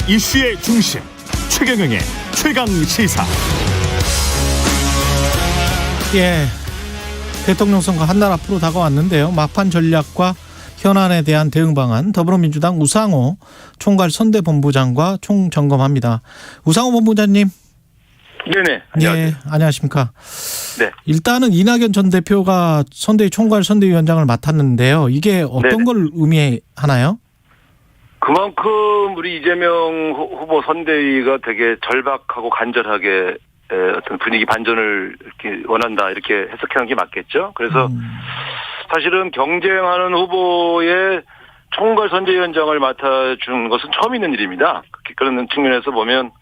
이슈의 중심 최경영의 최강 시사. 예, 대통령 선거 한 달 앞으로 다가왔는데요. 막판 전략과 현안에 대한 대응 방안 더불어민주당 우상호 총괄선대본부장과 총점검합니다. 우상호 본부장님. 네네. 안녕하세요. 예, 안녕하십니까. 네. 일단은 이낙연 전 대표가 선대위 총괄선대위원장을 맡았는데요. 이게 어떤 네네. 걸 의미하나요? 그만큼 우리 이재명 후보 선대위가 되게 절박하고 간절하게 어떤 분위기 반전을 이렇게 원한다 이렇게 해석하는 게 맞겠죠. 그래서 사실은 경쟁하는 후보의 총괄선대위원장을 맡아준 것은 처음 있는 일입니다. 그런 측면에서 보면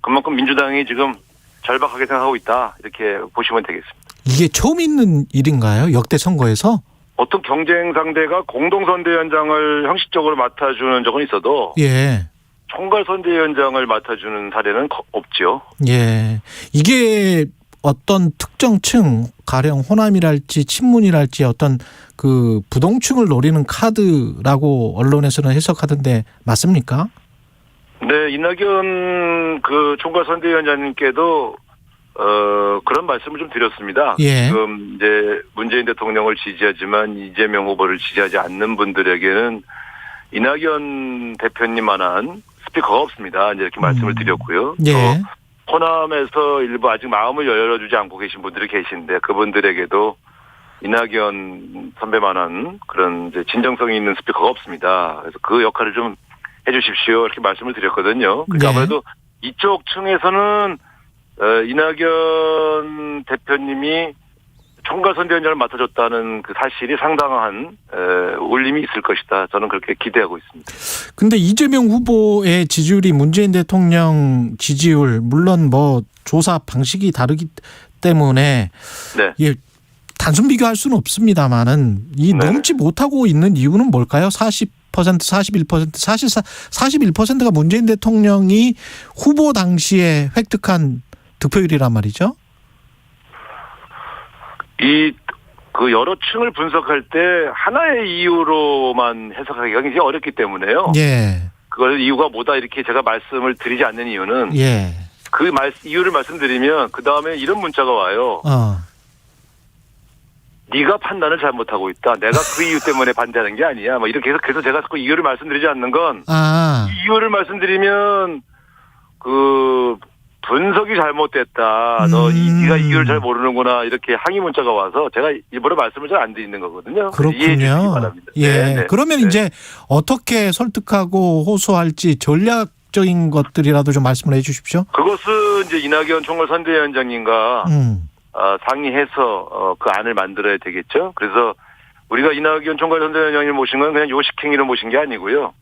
그만큼 민주당이 지금 절박하게 생각하고 있다 이렇게 보시면 되겠습니다. 이게 처음 있는 일인가요? 역대 선거에서? 어떤 경쟁 상대가 공동선대위원장을 형식적으로 맡아주는 적은 있어도 예. 총괄선대위원장을 맡아주는 사례는 없죠. 예. 이게 어떤 특정층, 가령 호남이랄지 친문이랄지 어떤 그 부동층을 노리는 카드라고 언론에서는 해석하던데 맞습니까? 네, 이낙연 그 총괄선대위원장님께도 그런 말씀을 좀 드렸습니다. 예. 지금 이제 문재인 대통령을 지지하지만 이재명 후보를 지지하지 않는 분들에게는 이낙연 대표님만한 스피커가 없습니다. 이제 이렇게 말씀을 드렸고요. 예. 또 호남에서 일부 아직 마음을 열어주지 않고 계신 분들이 계신데 그분들에게도 이낙연 선배만한 그런 이제 진정성이 있는 스피커가 없습니다. 그래서 그 역할을 좀 해주십시오 이렇게 말씀을 드렸거든요. 그러니까 네. 아무래도 이쪽 층에서는 이낙연 대표님이 총괄선대위원장을 맡아줬다는 그 사실이 상당한 울림이 있을 것이다. 저는 그렇게 기대하고 있습니다. 근데 이재명 후보의 지지율이 문재인 대통령 지지율 물론 뭐 조사 방식이 다르기 때문에 네. 예, 단순 비교할 수는 없습니다만은 이 네. 넘지 못하고 있는 이유는 뭘까요? 40% 41% 사실 41%가 문재인 대통령이 후보 당시에 획득한 득표율이란 말이죠. 그 여러 층을 분석할 때 하나의 이유로만 해석하기가 굉장히 어렵기 때문에요. 예. 그걸 이유가 뭐다 이렇게 제가 말씀을 드리지 않는 이유는 예. 그 이유를 말씀드리면 그 다음에 이런 문자가 와요. 네가 판단을 잘못하고 있다. 내가 그 이유 때문에 반대하는 게 아니야. 뭐 이렇게 해서 그래서 제가 자꾸 이유를 말씀드리지 않는 건 이 이유를 말씀드리면 그 분석이 잘못됐다. 네가 이유를 잘 모르는구나. 이렇게 항의 문자가 와서 제가 일부러 말씀을 잘 안 드리는 거거든요. 이해해 주시기 그렇군요. 바랍니다. 예. 네. 그러면 네. 이제 어떻게 설득하고 호소할지 전략적인 것들이라도 좀 말씀을 해 주십시오. 그것은 이제 이낙연 총괄선대위원장님과 상의해서 그 안을 만들어야 되겠죠. 그래서 우리가 이낙연 총괄선대위원장님 모신 건 그냥 요식행위로 모신 게 아니고요.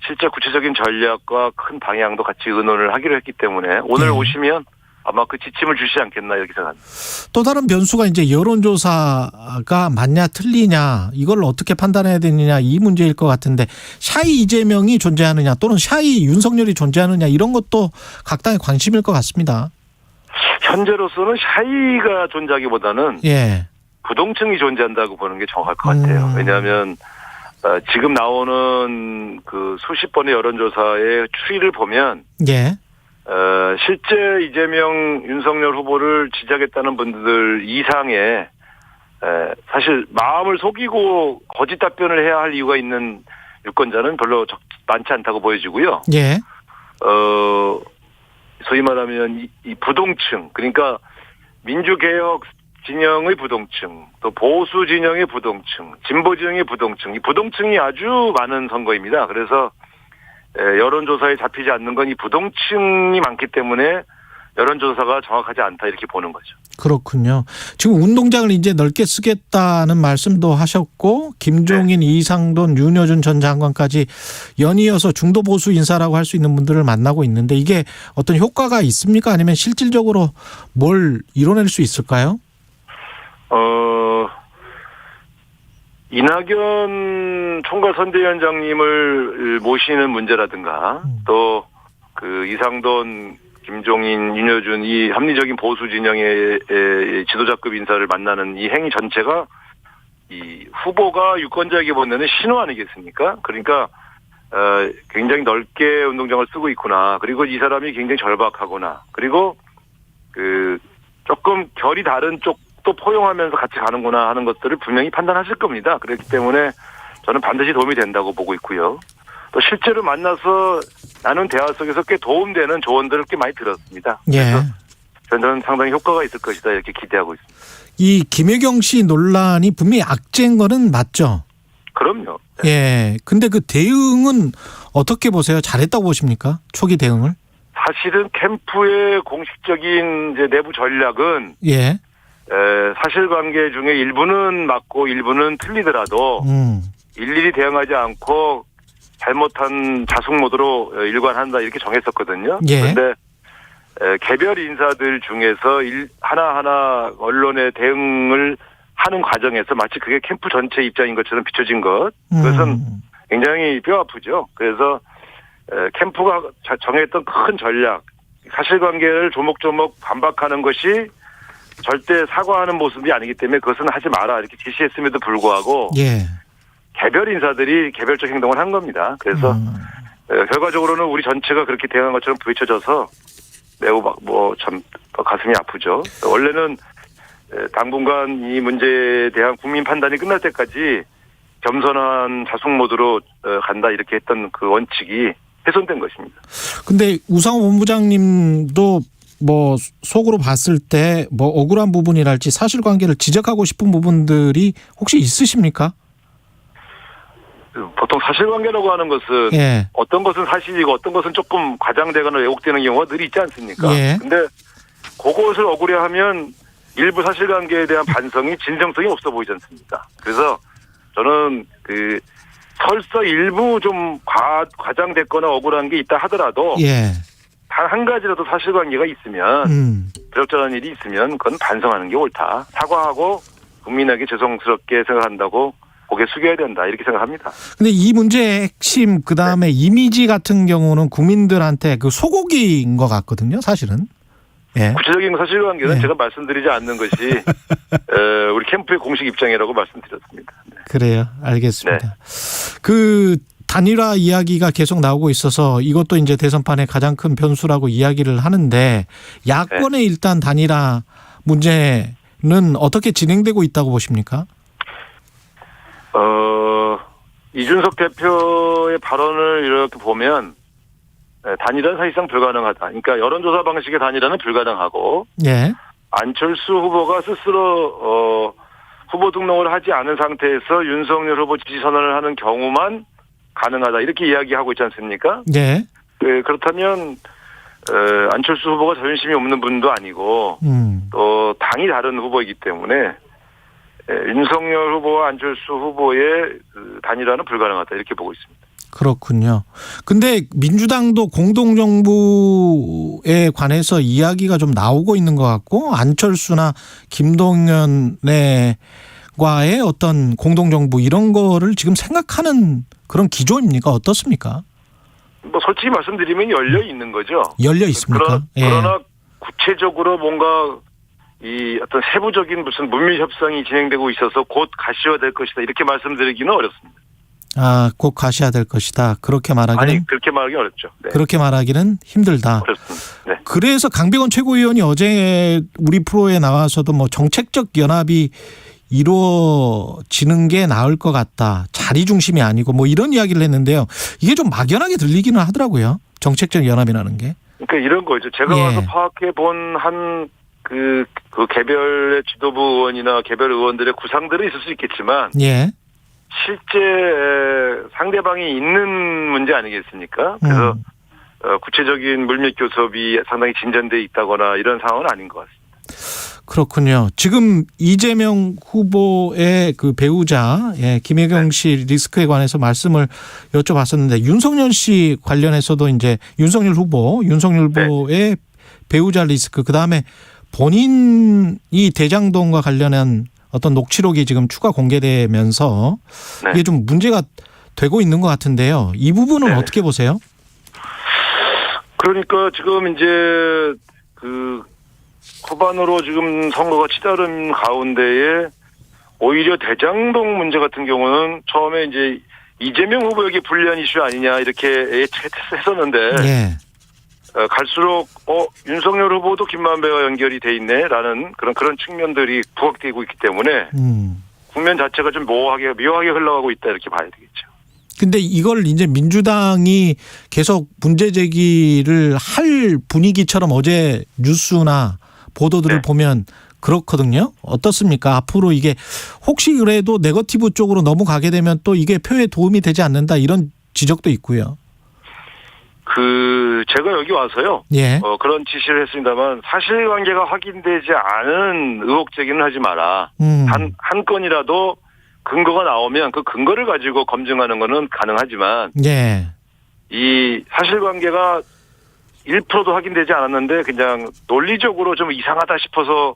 실제 구체적인 전략과 큰 방향도 같이 의논을 하기로 했기 때문에 오늘 오시면 아마 그 지침을 주시지 않겠나 이렇게 생각합니다. 또 다른 변수가 이제 여론조사가 맞냐 틀리냐 이걸 어떻게 판단해야 되느냐 이 문제일 것 같은데 샤이 이재명이 존재하느냐 또는 샤이 윤석열이 존재하느냐 이런 것도 각 당의 관심일 것 같습니다. 현재로서는 샤이가 존재하기보다는 예. 부동층이 존재한다고 보는 게 정확할 것 같아요. 왜냐하면 지금 나오는 그 수십 번의 여론조사의 추이를 보면 예. 실제 이재명 윤석열 후보를 지지하겠다는 분들 이상의 사실 마음을 속이고 거짓 답변을 해야 할 이유가 있는 유권자는 별로 많지 않다고 보여지고요. 예. 소위 말하면 이 부동층 그러니까 민주개혁 진영의 부동층 또 보수 진영의 부동층 진보 진영의 부동층 이 부동층이 아주 많은 선거입니다. 그래서 여론조사에 잡히지 않는 건 이 부동층이 많기 때문에 여론조사가 정확하지 않다 이렇게 보는 거죠. 그렇군요. 지금 운동장을 이제 넓게 쓰겠다는 말씀도 하셨고 김종인, 이상돈, 윤여준 전 장관까지 연이어서 중도 보수 인사라고 할 수 있는 분들을 만나고 있는데 이게 어떤 효과가 있습니까? 아니면 실질적으로 뭘 이뤄낼 수 있을까요? 이낙연 총괄선대위원장님을 모시는 문제라든가 또 그 이상돈, 김종인, 윤여준 이 합리적인 보수 진영의 지도자급 인사를 만나는 이 행위 전체가 이 후보가 유권자에게 보내는 신호 아니겠습니까? 그러니까 굉장히 넓게 운동장을 쓰고 있구나. 그리고 이 사람이 굉장히 절박하구나. 그리고 조금 결이 다른 쪽도 포용하면서 같이 가는구나 하는 것들을 분명히 판단하실 겁니다. 그렇기 때문에 저는 반드시 도움이 된다고 보고 있고요. 또 실제로 만나서 나눈 대화 속에서 꽤 도움되는 조언들을 꽤 많이 들었습니다. 예. 그래서 저는 상당히 효과가 있을 것이다 이렇게 기대하고 있습니다. 이 김혜경 씨 논란이 분명히 악재인 거는 맞죠? 그럼요. 네. 예. 근데 그 대응은 어떻게 보세요? 잘했다고 보십니까? 초기 대응을? 사실은 캠프의 공식적인 이제 내부 전략은 예. 사실관계 중에 일부는 맞고 일부는 틀리더라도 일일이 대응하지 않고 잘못한 자숙 모드로 일관한다 이렇게 정했었거든요. 예. 그런데 개별 인사들 중에서 하나하나 언론의 대응을 하는 과정에서 마치 그게 캠프 전체 입장인 것처럼 비춰진 것. 그것은 굉장히 뼈아프죠. 그래서 캠프가 정했던 큰 전략, 사실관계를 조목조목 반박하는 것이 절대 사과하는 모습이 아니기 때문에 그것은 하지 마라 이렇게 지시했음에도 불구하고 예. 개별 인사들이 개별적 행동을 한 겁니다. 그래서 결과적으로는 우리 전체가 그렇게 대응한 것처럼 비춰져서 매우 참 가슴이 아프죠. 원래는 당분간 이 문제에 대한 국민 판단이 끝날 때까지 겸손한 자숙 모드로 간다 이렇게 했던 그 원칙이 훼손된 것입니다. 근데 우상호 본부장님도 뭐 속으로 봤을 때 뭐 억울한 부분이랄지 사실관계를 지적하고 싶은 부분들이 혹시 있으십니까? 보통 사실관계라고 하는 것은 예. 어떤 것은 사실이고 어떤 것은 조금 과장되거나 왜곡되는 경우가 늘 있지 않습니까? 예. 근데 그것을 억울해하면 일부 사실관계에 대한 반성이 진정성이 없어 보이지 않습니까? 그래서 저는 설사 일부 좀 과장됐거나 억울한 게 있다 하더라도 예. 단 한 가지라도 사실관계가 있으면 부적절한 일이 있으면 그건 반성하는 게 옳다. 사과하고 국민에게 죄송스럽게 생각한다고 고개 숙여야 된다 이렇게 생각합니다. 근데 이 문제의 핵심 그다음에 이미지 같은 경우는 국민들한테 그 소고기인 것 같거든요. 사실은. 예. 구체적인 사실관계는 예. 제가 말씀드리지 않는 것이 우리 캠프의 공식 입장이라고 말씀드렸습니다. 네. 그래요. 알겠습니다. 그 단일화 이야기가 계속 나오고 있어서 이것도 이제 대선판의 가장 큰 변수라고 이야기를 하는데 야권의 일단 단일화 문제는 어떻게 진행되고 있다고 보십니까? 이준석 대표의 발언을 이렇게 보면 단일화는 사실상 불가능하다. 그러니까 여론조사 방식의 단일화는 불가능하고 예. 안철수 후보가 스스로 후보 등록을 하지 않은 상태에서 윤석열 후보 지지 선언을 하는 경우만 가능하다. 이렇게 이야기하고 있지 않습니까? 예. 그렇다면 안철수 후보가 자존심이 없는 분도 아니고 또 당이 다른 후보이기 때문에 윤석열 후보와 안철수 후보의 단일화는 불가능하다. 이렇게 보고 있습니다. 그렇군요. 근데 민주당도 공동정부에 관해서 이야기가 좀 나오고 있는 것 같고 안철수나 김동연과의 어떤 공동정부 이런 거를 지금 생각하는 그런 기조입니까? 어떻습니까? 뭐 솔직히 말씀드리면 열려 있는 거죠. 열려 있습니까? 그러나 구체적으로 뭔가 이 어떤 세부적인 무슨 문밀 협상이 진행되고 있어서 곧 가시화될 것이다 이렇게 말씀드리기는 어렵습니다. 곧 가셔야 될 것이다. 그렇게 말하기는 아니 그렇게 말하기 어렵죠. 네. 그렇게 말하기는 힘들다. 그렇습니다. 네. 그래서 강백원 최고위원이 어제 우리 프로에 나와서도 뭐 정책적 연합이 이루어지는 게 나을 것 같다. 자리 중심이 아니고 뭐 이런 이야기를 했는데요. 이게 좀 막연하게 들리기는 하더라고요. 정책적 연합이라는 게. 그러니까 이런 거죠. 제가 와서 파악해 본 한 그 개별의 지도부 의원이나 개별 의원들의 구상들은 있을 수 있겠지만 예. 실제 상대방이 있는 문제 아니겠습니까? 그래서 구체적인 물밑 교섭이 상당히 진전돼 있다거나 이런 상황은 아닌 것 같습니다. 그렇군요. 지금 이재명 후보의 그 배우자 김혜경 씨 리스크에 관해서 말씀을 여쭤봤었는데 윤석열 씨 관련해서도 이제 윤석열 후보의 배우자 리스크 그다음에 본인이 대장동과 관련한 어떤 녹취록이 지금 추가 공개되면서 이게 좀 문제가 되고 있는 것 같은데요. 이 부분은 어떻게 보세요? 그러니까 지금 이제 후반으로 지금 선거가 치달은 가운데에 오히려 대장동 문제 같은 경우는 처음에 이제 이재명 후보에게 불리한 이슈 아니냐 이렇게 예측했었는데 예. 갈수록 윤석열 후보도 김만배와 연결이 돼 있네라는 그런 측면들이 부각되고 있기 때문에 국면 자체가 좀 묘하게 흘러가고 있다 이렇게 봐야 되겠죠. 근데 이걸 이제 민주당이 계속 문제 제기를 할 분위기처럼 어제 뉴스나 보도들을 네. 보면 그렇거든요. 어떻습니까? 앞으로 이게 혹시 그래도 네거티브 쪽으로 넘어가게 되면 또 이게 표에 도움이 되지 않는다 이런 지적도 있고요. 제가 여기 와서요. 예. 그런 지시를 했습니다만 사실관계가 확인되지 않은 의혹 제기는 하지 마라. 한 건이라도 근거가 나오면 그 근거를 가지고 검증하는 거는 가능하지만 예. 이 사실관계가 1%도 확인되지 않았는데 그냥 논리적으로 좀 이상하다 싶어서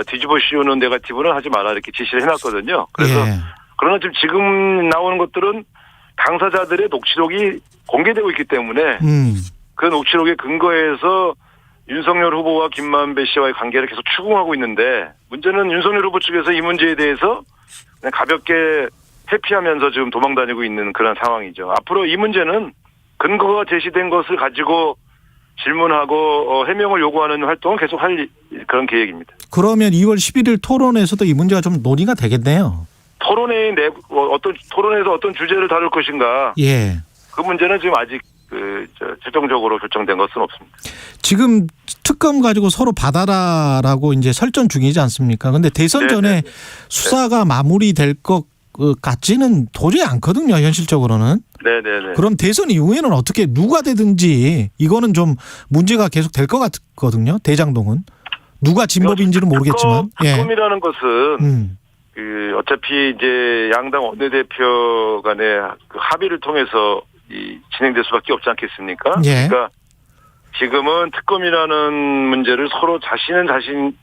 뒤집어 씌우는 네거티브는 하지 마라 이렇게 지시를 해놨거든요. 그래서 예. 그러나 지금 나오는 것들은 당사자들의 녹취록이 공개되고 있기 때문에 그 녹취록에 근거해서 윤석열 후보와 김만배 씨와의 관계를 계속 추궁하고 있는데 문제는 윤석열 후보 측에서 이 문제에 대해서 그냥 가볍게 회피하면서 지금 도망다니고 있는 그런 상황이죠. 앞으로 이 문제는 근거가 제시된 것을 가지고 질문하고 해명을 요구하는 활동은 계속 할 그런 계획입니다. 그러면 2월 11일 토론에서도 이 문제가 좀 논의가 되겠네요. 토론에서 어떤 주제를 다룰 것인가. 예. 그 문제는 지금 아직 최종적으로 결정된 것은 없습니다. 지금 특검 가지고 서로 받아라라고 이제 설전 중이지 않습니까? 근데 대선 전에 수사가 마무리될 것 같지는 도저히 않거든요, 현실적으로는. 네네네. 그럼 대선 이후에는 어떻게 누가 되든지 이거는 좀 문제가 계속 될 것 같거든요, 대장동은. 누가 진법인지는 모르겠지만. 특검이라는 것은 예. 어차피 이제 양당 원내대표 간의 그 합의를 통해서 진행될 수밖에 없지 않겠습니까? 예. 그러니까 지금은 특검이라는 문제를 서로 자신은 자신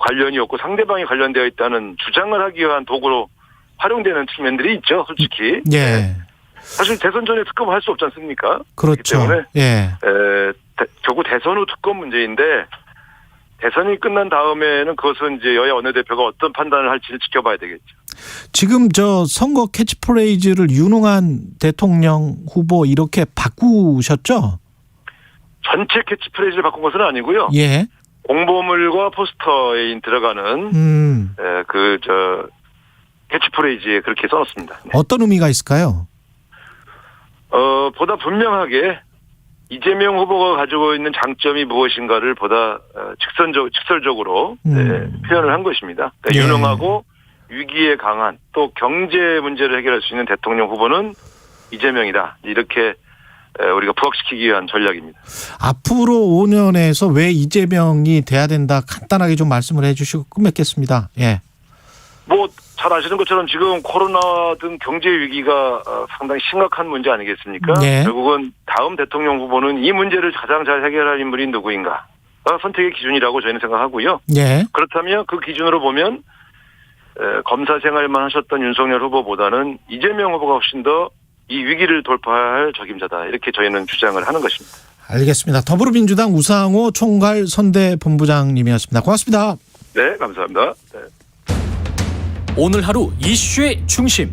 관련이 없고 상대방이 관련되어 있다는 주장을 하기 위한 도구로 활용되는 측면들이 있죠, 솔직히. 예. 사실 대선 전에 특검을 할 수 없지 않습니까? 그렇죠. 그렇기 때문에 예. 결국 대선 후 특검 문제인데 대선이 끝난 다음에는 그것은 이제 여야 원내대표가 어떤 판단을 할지를 지켜봐야 되겠죠. 지금 저 선거 캐치프레이즈를 유능한 대통령 후보 이렇게 바꾸셨죠? 전체 캐치프레이즈를 바꾼 것은 아니고요. 예. 공보물과 포스터에 들어가는 캐치프레이즈에 그렇게 써놨습니다. 네. 어떤 의미가 있을까요? 보다 분명하게 이재명 후보가 가지고 있는 장점이 무엇인가를 보다 직설적으로 표현을 한 것입니다. 그러니까 예. 유능하고 위기에 강한 또 경제 문제를 해결할 수 있는 대통령 후보는 이재명이다. 이렇게 우리가 부각시키기 위한 전략입니다. 앞으로 5년에서 왜 이재명이 돼야 된다 간단하게 좀 말씀을 해 주시고 끝맺겠습니다. 예. 잘 아시는 것처럼 지금 코로나 등 경제 위기가 상당히 심각한 문제 아니겠습니까? 네. 결국은 다음 대통령 후보는 이 문제를 가장 잘 해결할 인물이 누구인가? 선택의 기준이라고 저희는 생각하고요. 예. 그렇다면 그 기준으로 보면 검사 생활만 하셨던 윤석열 후보보다는 이재명 후보가 훨씬 더 이 위기를 돌파할 적임자다. 이렇게 저희는 주장을 하는 것입니다. 알겠습니다. 더불어민주당 우상호 총괄 선대본부장님이었습니다. 고맙습니다. 네, 감사합니다. 네. 오늘 하루 이슈의 중심